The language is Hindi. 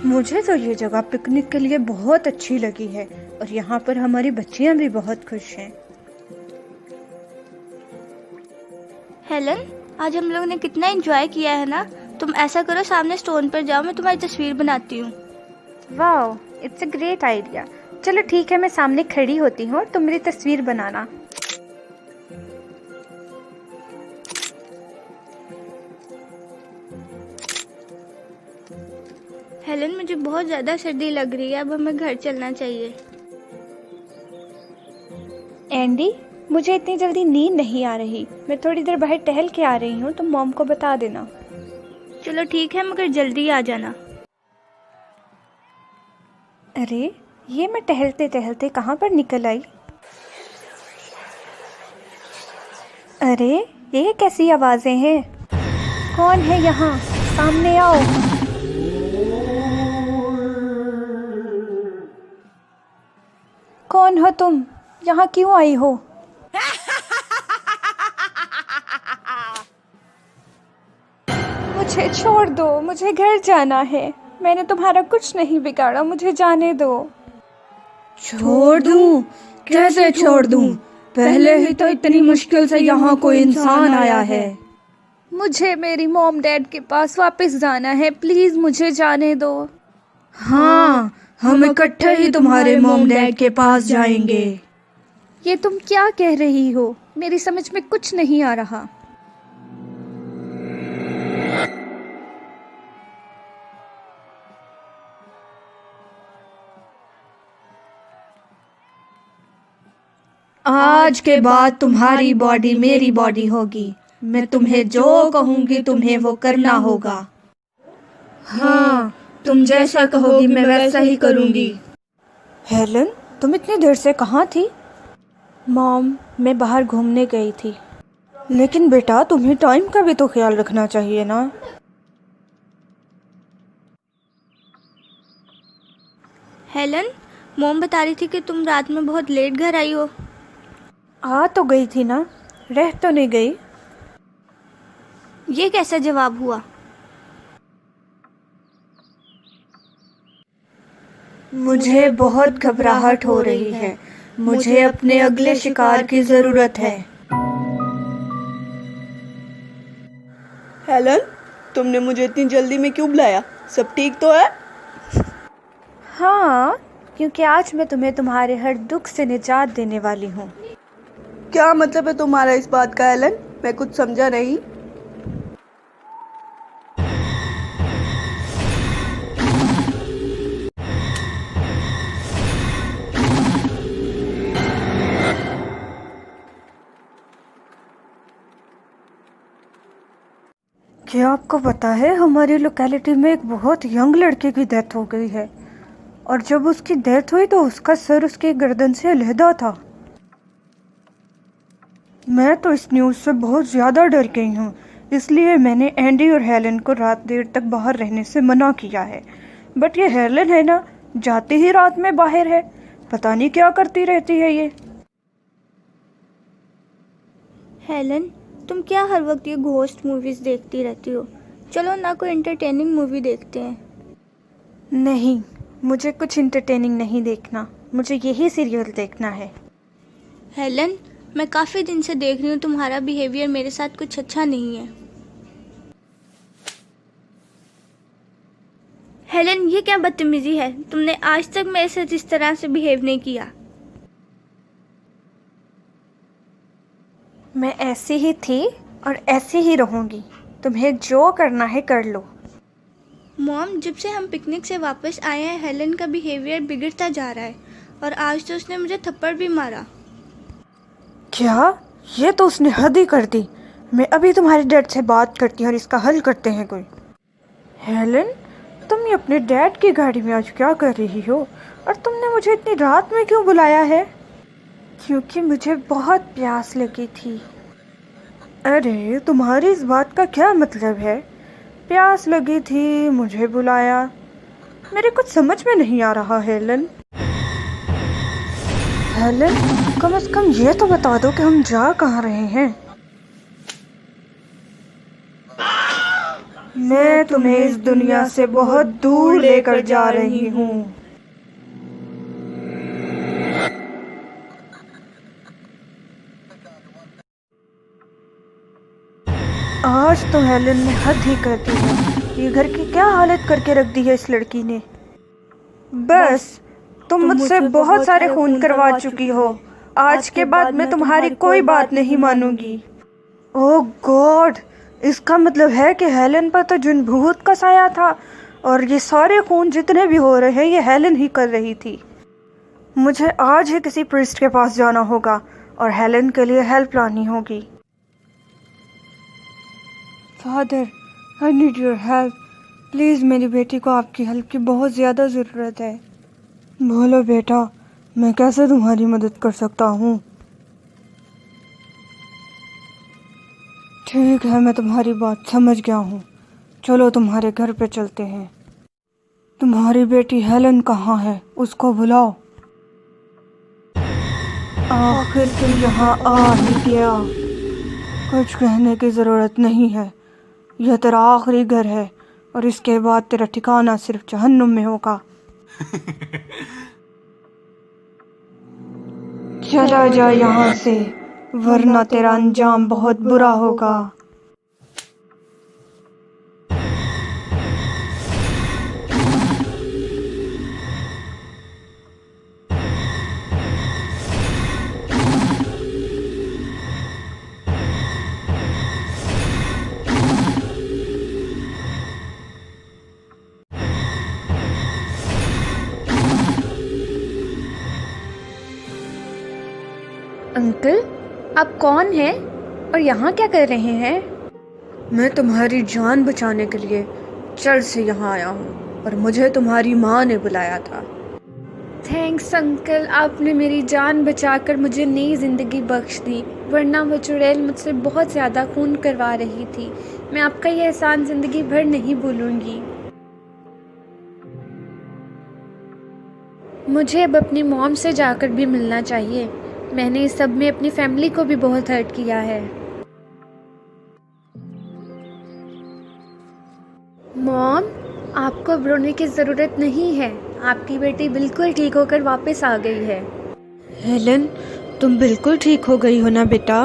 मुझे तो ये जगह पिकनिक के लिए बहुत अच्छी लगी है और यहाँ पर हमारी बच्चियाँ भी बहुत खुश हैं। हेलन, आज हम लोगों ने कितना एंजॉय किया है ना। तुम ऐसा करो, सामने स्टोन पर जाओ, मैं तुम्हारी तस्वीर बनाती हूँ। वाह, इट्स अ ग्रेट आइडिया। चलो ठीक है, मैं सामने खड़ी होती हूँ और तुम मेरी तस्वीर बनाना। हेलन, मुझे बहुत ज़्यादा सर्दी लग रही है, अब हमें घर चलना चाहिए। एंडी, मुझे इतनी जल्दी नींद नहीं आ रही, मैं थोड़ी देर बाहर टहल के आ रही हूँ, तुम मॉम को बता देना। चलो ठीक है, मगर जल्दी आ जाना। अरे, ये मैं टहलते टहलते कहाँ पर निकल आई? अरे, ये कैसी आवाज़ें हैं? कौन है यहाँ? सामने आओ। कौन हो तुम? यहाँ क्यों आई हो? मुझे छोड़ दो, मुझे घर जाना है। मैंने तुम्हारा कुछ नहीं बिगाड़ा, मुझे जाने दो। छोड़ दूं? कैसे छोड़ दूं? पहले ही तो इतनी मुश्किल से यहाँ कोई इंसान आया है। मुझे मेरी मॉम डैड के पास वापस जाना है, प्लीज मुझे जाने दो। हाँ, हम इकट्ठे ही तुम्हारे मॉम डैड के पास जाएंगे। ये तुम क्या कह रही हो? मेरी समझ में कुछ नहीं आ रहा। आज के बाद तुम्हारी बॉडी मेरी बॉडी होगी। मैं तुम्हें जो कहूंगी तुम्हें वो करना होगा। हाँ, तुम जैसा कहोगी मैं वैसा ही करूंगी। हेलन, तुम इतनी देर से कहाँ थी? मॉम, मैं बाहर घूमने गई थी। लेकिन बेटा, तुम्हें टाइम का भी तो ख्याल रखना चाहिए ना। हेलन, मॉम बता रही थी कि तुम रात में बहुत लेट घर आई हो। आ तो गई थी ना, रह तो नहीं गई। ये कैसा जवाब हुआ? मुझे बहुत घबराहट हो रही है। मुझे अपने अगले शिकार की जरूरत है। हेलन, तुमने मुझे इतनी जल्दी में क्यों बुलाया? सब ठीक तो है? हाँ, क्योंकि आज मैं तुम्हें तुम्हारे हर दुख से निजात देने वाली हूँ। क्या मतलब है तुम्हारा इस बात का हेलन? मैं कुछ समझा नहीं। क्या आपको पता है, हमारी लोकेलिटी में एक बहुत यंग लड़के की डेथ हो गई है और जब उसकी डेथ हुई तो उसका सर उसकी गर्दन से अलहदा था। मैं तो इस न्यूज़ से बहुत ज़्यादा डर गई हूँ, इसलिए मैंने एंडी और हेलन को रात देर तक बाहर रहने से मना किया है। बट ये हेलन है ना, जाती ही रात में बाहर है, पता नहीं क्या करती रहती है ये। हेलन, तुम क्या हर वक्त ये घोस्ट मूवीज़ देखती रहती हो? चलो ना, कोई एंटरटेनिंग मूवी देखते हैं। नहीं, मुझे कुछ इंटरटेनिंग नहीं देखना, मुझे यही सीरियल देखना है। हेलन, मैं काफ़ी दिन से देख रही हूँ तुम्हारा बिहेवियर मेरे साथ कुछ अच्छा नहीं है। हेलन, ये क्या बदतमीज़ी है? तुमने आज तक मेरे साथ इस तरह से बिहेव नहीं किया। मैं ऐसी ही थी और ऐसी ही रहूँगी, तुम्हें जो करना है कर लो। मॉम, जब से हम पिकनिक से वापस आए हैं हेलन का बिहेवियर बिगड़ता जा रहा है और आज तो उसने मुझे थप्पड़ भी मारा। क्या? ये तो उसने हद ही कर दी। मैं अभी तुम्हारे डैड से बात करती हूँ और इसका हल करते हैं कोई। हेलन, तुम ये अपने डैड की गाड़ी में आज क्या कर रही हो और तुमने मुझे इतनी रात में क्यों बुलाया है? क्योंकि मुझे बहुत प्यास लगी थी। अरे, तुम्हारी इस बात का क्या मतलब है? प्यास लगी थी, मुझे बुलाया, मेरे कुछ समझ में नहीं आ रहा। हेलन, हेलन, कम से कम ये तो बता दो कि हम जा कहाँ रहे हैं। मैं तुम्हें इस दुनिया से बहुत दूर लेकर जा रही हूँ। आज तो हेलन ने हद ही कर दी है। ये घर की क्या हालत करके रख दी है इस लड़की ने। बस तुम मुझसे बहुत सारे खून करवा चुकी हो। आज के बाद मैं तुम्हारी कोई बात नहीं मानूंगी। ओह गॉड, इसका मतलब है कि हेलन पर तो जिन भूत का साया था और ये सारे खून जितने भी हो रहे हैं ये हेलन ही कर रही थी। मुझे आज ही किसी प्रीस्ट के पास जाना होगा और हेलन के लिए हेल्प लानी होगी। Father, I need your help. Please मेरी बेटी को आपकी हेल्प की बहुत ज़्यादा ज़रूरत है। बोलो बेटा, मैं कैसे तुम्हारी मदद कर सकता हूँ? ठीक है, मैं तुम्हारी बात समझ गया हूँ। चलो तुम्हारे घर पे चलते हैं। तुम्हारी बेटी हेलन कहाँ है? उसको बुलाओ। आखिर तुम यहाँ आ ही गया। कुछ कहने की ज़रूरत नहीं है। यह तेरा आखिरी घर है और इसके बाद तेरा ठिकाना सिर्फ जहन्नुम में होगा। चला जा यहाँ से, वरना तेरा अंजाम बहुत बुरा होगा। अंकल, आप कौन हैं और यहाँ क्या कर रहे हैं? मैं तुम्हारी जान बचाने के लिए चर्च से यहाँ आया हूँ और मुझे तुम्हारी माँ ने बुलाया था। थैंक्स अंकल, आपने मेरी जान बचाकर मुझे नई ज़िंदगी बख्श दी, वरना वो चुड़ैल मुझसे बहुत ज़्यादा खून करवा रही थी। मैं आपका ये एहसान ज़िंदगी भर नहीं भूलूंगी। मुझे अब अपनी मॉम से जाकर भी मिलना चाहिए। मैंने इस सब में अपनी फैमिली को भी बहुत हर्ट किया है। मॉम, आपको अब रोने की ज़रूरत नहीं है। आपकी बेटी बिल्कुल ठीक होकर वापस आ गई है। हेलन, तुम बिल्कुल ठीक हो गई हो ना बेटा?